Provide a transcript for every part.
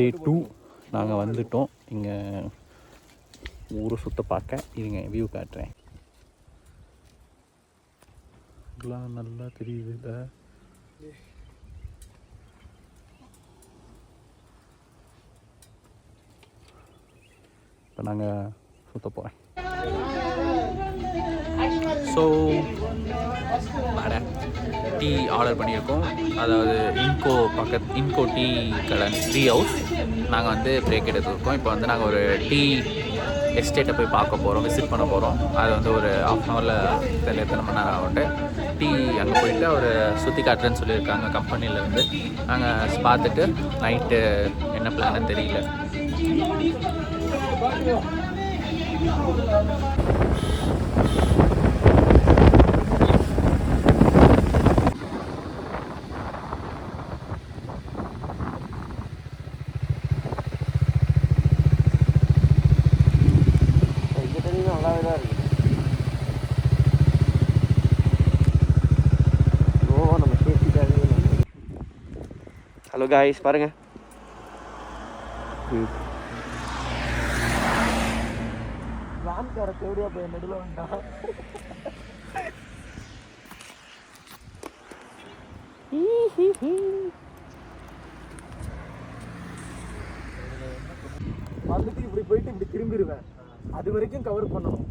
டே 2 நாங்கள் வந்துட்டோம் இங்கே ஊரை சுற்ற பார்க்க. இருங்க வியூ காட்டுறேன். இதெல்லாம் நல்லா தெரியுது இல்லை? இப்போ நாங்கள் சுற்ற போகிறேன். ஸோ வடை டீ ஆர்டர் பண்ணியிருக்கோம். அதாவது இன்கோ டீ கடை, டீ ஹவுஸ். நாங்கள் வந்து பிரேக் எடுத்துருக்கோம். இப்போ வந்து நாங்கள் ஒரு டீ எஸ்டேட்டை போய் பார்க்க போகிறோம், விசிட் பண்ண போகிறோம். அது வந்து ஒரு ½ ஹவரில் எத்தனை மணி நேரம் ஆகிட்டு டீ அங்கே போயிட்டு அவர் சுற்றி காட்டுறேன்னு சொல்லியிருக்காங்க கம்பெனிலேருந்து. நாங்கள் பார்த்துட்டு நைட்டு என்ன பிளான்னு தெரியல. ஹலோ காய்ஸ் பாருங்க, தேவடியா போய் நடுவில் வந்துட்டான். வந்துட்டு இப்படி போயிட்டு இப்படி திரும்பிடுவேன். அது வரைக்கும் கவர் பண்ணணும்.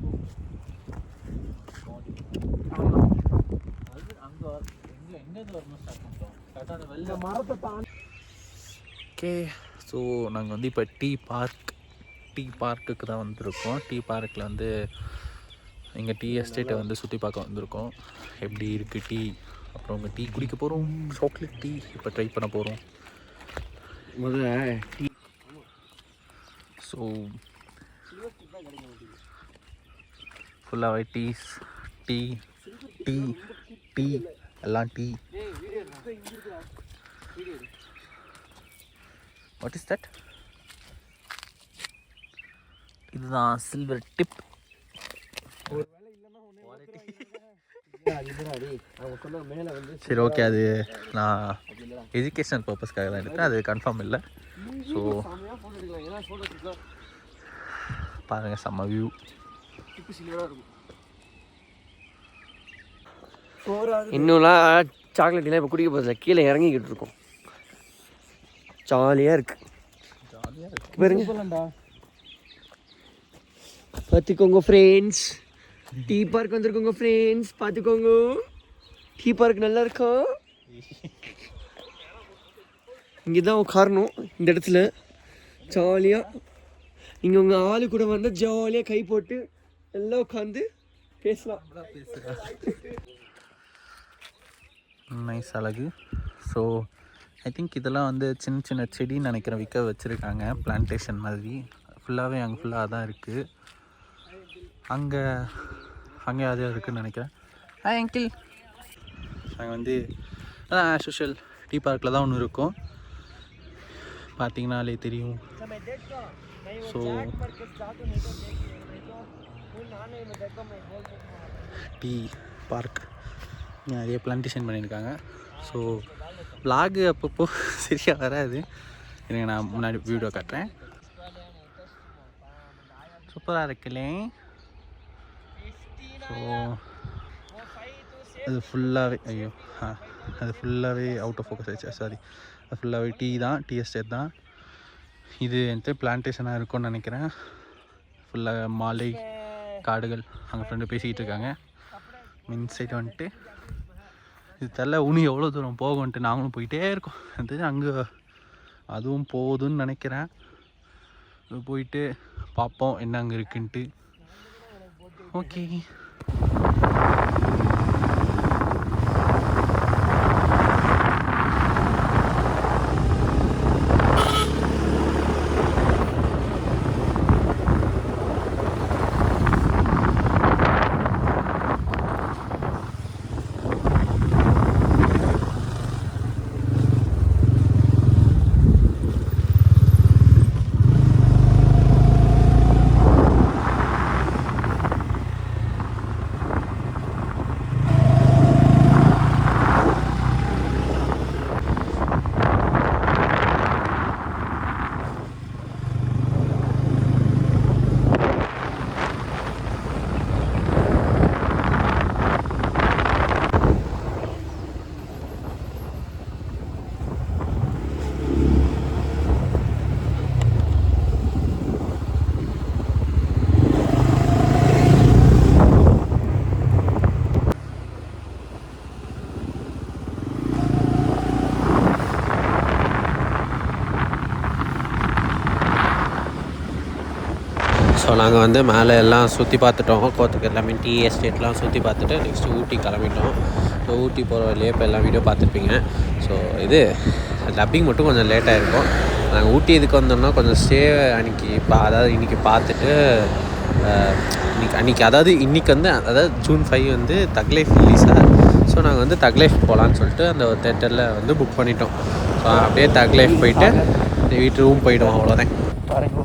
ஓகே, ஸோ நாங்கள் வந்து இப்போ டீ பார்க்குக்கு தான் வந்திருக்கோம். டீ பார்க்கில் வந்து எங்கள் டீ எஸ்டேட்டை வந்து சுற்றி பார்க்க வந்திருக்கோம். எப்படி இருக்குது டீ, அப்புறம் உங்கள் டீ குடிக்க போகிறோம். சாக்லேட் டீ இப்போ ட்ரை பண்ண போகிறோம். முதல்ல டீ. ஸோ ஃபுல்லாகவே டீ டீ டீ எல்லாம் டீ. What is that? இதுதான் சில்வர் டிப். சரி ஓகே, அது நான் எஜுகேஷனல் பர்பஸ்க்காக தான் எடுத்தேன், அது கன்ஃபார்ம் இல்லை. ஸோ பாருங்கள், செம்ம வியூ. இன்னும்லாம் சாக்லேட்லாம் இப்போ குடிக்க போதில்லை, கீழே இறங்கிக்கிட்டு இருக்கோம். ஜாலியாக இருக்கு. பாருங்க, பார்த்துக்கோங்க ஃப்ரெண்ட்ஸ். டீ பார்க் வந்துருக்கோங்க ஃப்ரெண்ட்ஸ், பார்த்துக்கோங்க. டீ பார்க் நல்லா இருக்கும். இங்கே தான் உட்காரணும், இந்த இடத்துல ஜாலியாக. இங்கே உங்கள் ஆளு கூட வந்தால் ஜாலியாக கை போட்டு எல்லாம் உட்காந்து பேசலாம். நைஸ் அழகு. ஸோ ஐ திங்க் இதெல்லாம் வந்து சின்ன சின்ன செடின்னு நினைக்கிறேன், விற்க வச்சுருக்காங்க. பிளான்டேஷன் மாதிரி ஃபுல்லாகவே அங்கே ஃபுல்லாக தான் இருக்குது. அங்கே அதே இருக்குதுன்னு நினைக்கிறேன். அங்கிள் நாங்கள் வந்து அதான் ஆஸ் யூஷுவல் டீ பார்க்கில் தான் ஒன்று இருக்கும், பார்த்தீங்கன்னாலே தெரியும். ஸோ டீ பார்க் நிறைய பிளான்டேஷன் பண்ணியிருக்காங்க. ஸோ விலாகு அப்பப்போ சரியாக வராது, எனக்கு நான் முன்னாடி வீடியோ காட்டுறேன். சூப்பராக இருக்குல்லே. ஸோ அது ஃபுல்லாகவே அது ஃபுல்லாகவே அவுட் ஆஃப் ஃபோக்கஸ் ஆயிடுச்சு, சாரி. அது ஃபுல்லாகவே டீ தான், டீ எஸ்டேட் தான். இது எந்த பிளான்டேஷனாக இருக்கும்னு நினைக்கிறேன். ஃபுல்லாக மாலை காடுகள். அங்கே ஃப்ரெண்டு பேசிக்கிட்டு இருக்காங்க. மின் சைடு வந்துட்டு இது தெரில இன்னும் எவ்வளோ தூரம் போகும்ன்ட்டு நாங்களும் போயிட்டே இருக்கோம். அது அங்கே அதுவும் போகுதுன்னு நினைக்கிறேன். போயிட்டு பார்ப்போம் என்ன அங்கே இருக்குன்ட்டு. ஓகே, ஸோ நாங்கள் வந்து மேலே எல்லாம் சுற்றி பார்த்துட்டோம். கோத்தக்கு எல்லாமே டீ எஸ்டேட்லாம் சுற்றி பார்த்துட்டு நெக்ஸ்ட்டு ஊட்டி கிளம்பிட்டோம். ஸோ ஊட்டி போகிற வழியே இப்போ எல்லாம் வீடியோ பார்த்துருப்பீங்க. ஸோ இது டப்பிங் மட்டும் கொஞ்சம் லேட்டாக இருக்கும். நாங்கள் ஊட்டி இதுக்கு வந்தோம்னா கொஞ்சம் ஸ்டே அதாவது இன்றைக்கி பார்த்துட்டு அன்றைக்கி அதாவது ஜூன் 5 வந்து தக் லைஃப் ரிலீஸாக. ஸோ நாங்கள் வந்து தக் லைஃப் போகலான்னு சொல்லிட்டு அந்த ஒரு தேட்டரில் வந்து புக் பண்ணிட்டோம். ஸோ அப்படியே தக் லைஃப் போயிட்டு வீட்டு ரூம் போயிடுவோம். அவ்வளோதான். பாருங்க